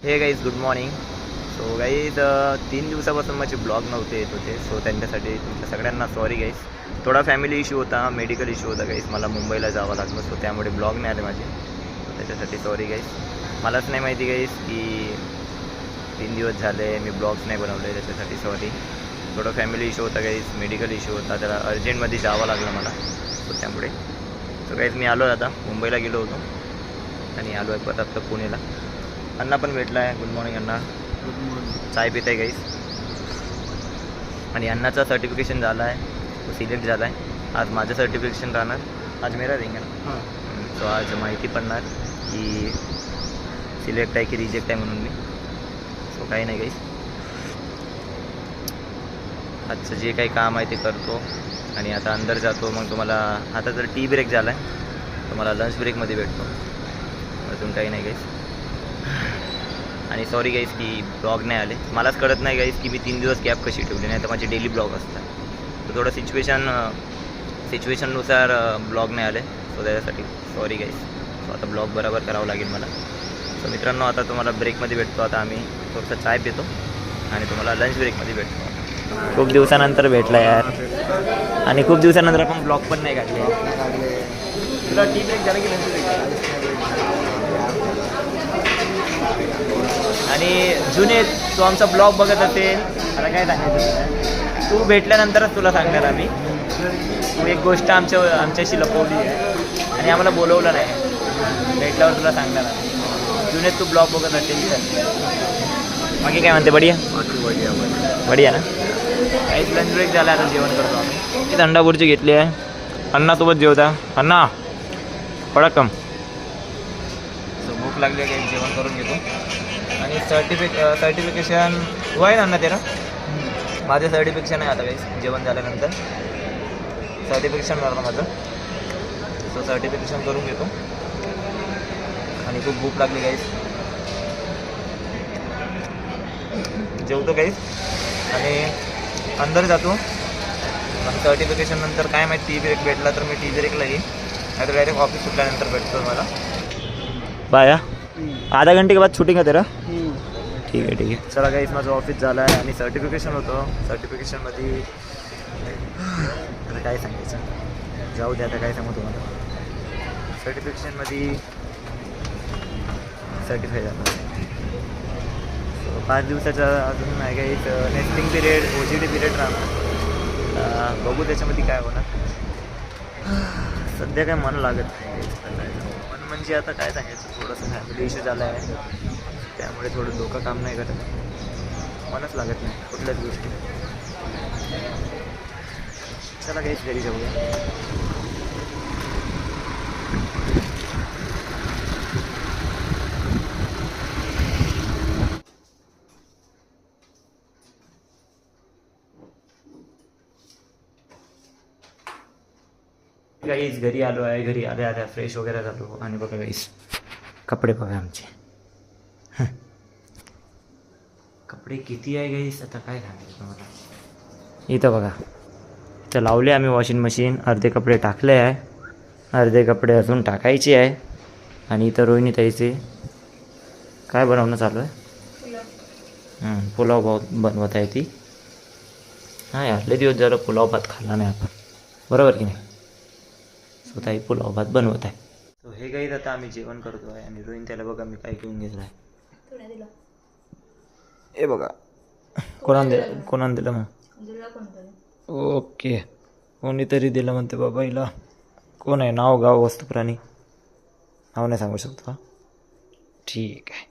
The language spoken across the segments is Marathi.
हे guys good morning. So guys 3 दिवसापासून माझे ब्लॉग नव्हते येत होते. सो त्यांच्यासाठी तुमच्या सगळ्यांना सॉरी गाईज. थोडा फॅमिली इश्यू होता, मेडिकल इश्यू होता गाईज. मला मुंबईला जावं लागलं, सो त्यामुळे ब्लॉग नाही आले माझे. सो त्याच्यासाठी सॉरी गाईज. मलाच नाही माहिती गाईज की 3 दिवस झाले मी ब्लॉग्स नाही बनवले, त्याच्यासाठी सॉरी. थोडा फॅमिली इश्यू होता गाईज, मेडिकल इश्यू होता, त्याला अर्जंटमध्ये जावं लागलं मला. सो त्यामुळे सो गाईज मी आलो आता, मुंबईला गेलो होतो आणि आलो आहे परत आता पुणेला. अण्णा पण भेटला आहे. गुड मॉर्निंग अण्णा. Good morning. चाय पित आहे गाईस. आणि अण्णाचा सर्टिफिकेशन झाला आहे, तो सिलेक्ट झाला आहे. आज माझं सर्टिफिकेशन राहणार, आज मेरा रिंग आहे. हां, सो आज माहिती पडणार की सिलेक्ट आहे की रिजेक्ट आहे म्हणून मी. सो काही नाही गाईस, आजचं जे काही काम आहे ते करतो आणि आता अंदर जातो. मग तुम्हाला आता जर टी ब्रेक झाला आहे, तुम्हाला लंच ब्रेकमध्ये भेटतो. अजून काही नाही गाईस. आणि सॉरी गाईज की ब्लॉग नाही आले. मलाच कळत नाही गाईज की मी 3 दिवस गॅप कशी ठेवली, नाही तर माझे डेली ब्लॉग असतात. तर थोडं सिच्युएशननुसार ब्लॉग नाही आले. सो त्याच्यासाठी सॉरी गाईज. सो आता ब्लॉग बरोबर करावं लागेल मला. सो मित्रांनो, आता तुम्हाला ब्रेकमध्ये भेटतो. आता आम्ही थोडंसं चाय पितो आणि तुम्हाला लंच ब्रेकमध्ये भेटतो. खूप दिवसानंतर भेटला यार, आणि खूप दिवसानंतर आपण ब्लॉग पण नाही काढले. तुला टी ब्रेक झाला की लंच ब्रेक? आणि जुने तू आमचा ब्लॉग बघत असेल, आता काय सांगायचं, तू भेटल्यानंतरच तुला सांगणार आम्ही. तू एक गोष्ट आमच्याशी लपवली आहे आणि आम्हाला बोलवलं नाही. भेटल्यावर तुला सांगणार आम्ही. जुने तू ब्लॉग बघत असेल तर. बाकी काय म्हणते? बढिया बढिया ना. काहीच लंच ब्रेक झाला, आता जेवण करतो आम्ही. ती थंडापूरची घेतली आहे. अण्णासोबत जेवता. अण्णा पडकम. सो भूक लागली आहे, काही जेवण करून घेतो. आणि सर्टिफिकेशन हुआ आहे ना तेरा? माझं सर्टिफिकेशन आहे आता काही जेवण झाल्यानंतर. सर्टिफिकेशन झालं माझं. सो सर्टिफिकेशन करून घेतो. आणि खूप भूक लागली गाईस, जेवतो गाईस आणि अंदर जातो. आणि सर्टिफिकेशन नंतर काय माहिती टी ब्रेक भेटला तर मी टी ब्रेकला येईन, नाही तर डायरेक्ट ऑफिस सुटल्यानंतर भेटतो मला. बाया आधा घंटे के बाद शूटिंग आहे तेरा? ठीक आहे. चला गाईस, माझं ऑफिस झालं आहे आणि सर्टिफिकेशन होतं. सर्टिफिकेशनमध्ये आता काय सांगायचं, जाऊ द्या, आता काय सांगू तुम्हाला. सर्टिफिकेशनमध्ये सर्टिफाय झालं. सो 5 दिवसाचा अजून नाही गाईस. नेस्टिंग पिरियड, OJT पिरियड राहणार. बघू त्याच्यामध्ये काय होणार. सध्या काय मन लागत नाही. मन म्हणजे आता काय सांगायचं, थोडंसं फॅमिली इश्यू झाला आहे, त्यामुळे थोडं डोकं काम नाही करत. मनच लागत नाही कुठल्याच गोष्टी. चला काहीच घरी जाऊया. गाईस घरी आलो आहे. घरी आल्या फ्रेश वगैरे झालो आणि बघा गाईस, कपडे बघा आमचे. कपडे किती आहे गाईस, आता काय सांगायचं तुम्हाला. इथं बघा, इथं लावले आम्ही वॉशिंग मशीन. अर्धे कपडे टाकले आहे, अर्धे कपडे अजून टाकायचे आहे. आणि इथं रोहिणी ताईचे काय बनवणं चालू आहे? पुलाव भात बनवत आहे ती. हां यार, लय दिवस झालं पुलाव भात खाल्ला नाही आपण, बरोबर की नाही. स्वतःही पुलाव भात बनवत आहे. सो हे गाईस, आता आम्ही जेवण करतो आहे. आणि रोहिणी त्याला बघा मी काय घेऊन घेतलं आहे. हे बघा, कोणाला दिलं मग? ओके, कोणीतरी दिलं म्हणते बाबा हिला. कोण आहे? नाव गाव वस्तू प्राणी नाव नाही सांगू शकतो का? ठीक आहे.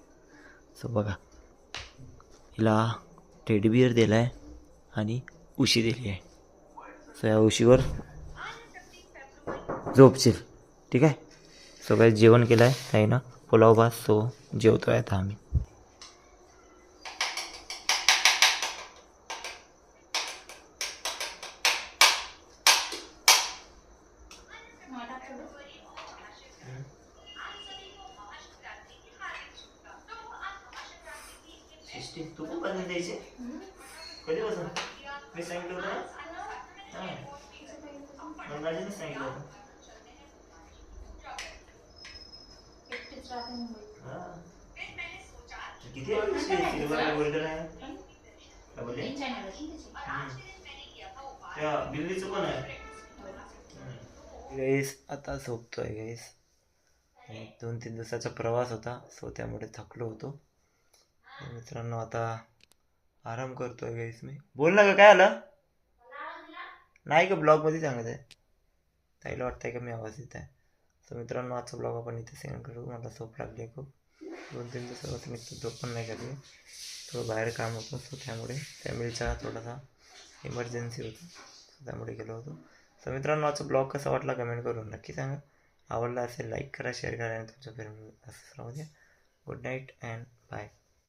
सो बघा, हिला टेडीबिअर दिला आहे आणि उशी दिली आहे. सो या उशीवर झोपशील, ठीक आहे. सो काही जेवण केलं आहे काही ना, पुलाव भात. सो जेवतो आहे आता आम्ही. तू पण बनवून द्यायचे कधीपासून? मी सांगितलं होतं ना. हां, राजाने सांगितलं होतं. हां, किती सिल्वर गोल्डन आहे काय बोलले त्या बिल्लीचं पण आहे गाईस. आता झोपतोय गाईस. 2-3 दिवसाचा प्रवास होता सो त्यामुळे थकलो होतो. मित्रांनो आता आराम करतोय गाईस मी. बोल ना ग काय आलं नाही का ब्लॉगमध्ये सांगत आहे ताईला वाटतंय का मी आवाज देत आहे. तर मित्रांनो आजचा ब्लॉग आपण इथे सेंड करू. मला झोप लागली आहे खूप. 2-3 दिवसापासून मी झोप पण नाही झाली. थोडं बाहेर काम होतं सो त्यामुळे फॅमिलीचा थोडासा इमर्जन्सी होता त्यामुळे गेलो होतो. तर मित्रांनो आजचा ब्लॉग कसा वाटला कमेंट करून नक्की सांगा. आवडला असेल लाईक करा शेअर करा आणि तुमच्या फॅमिली असंच राहू द्या. Good night and bye.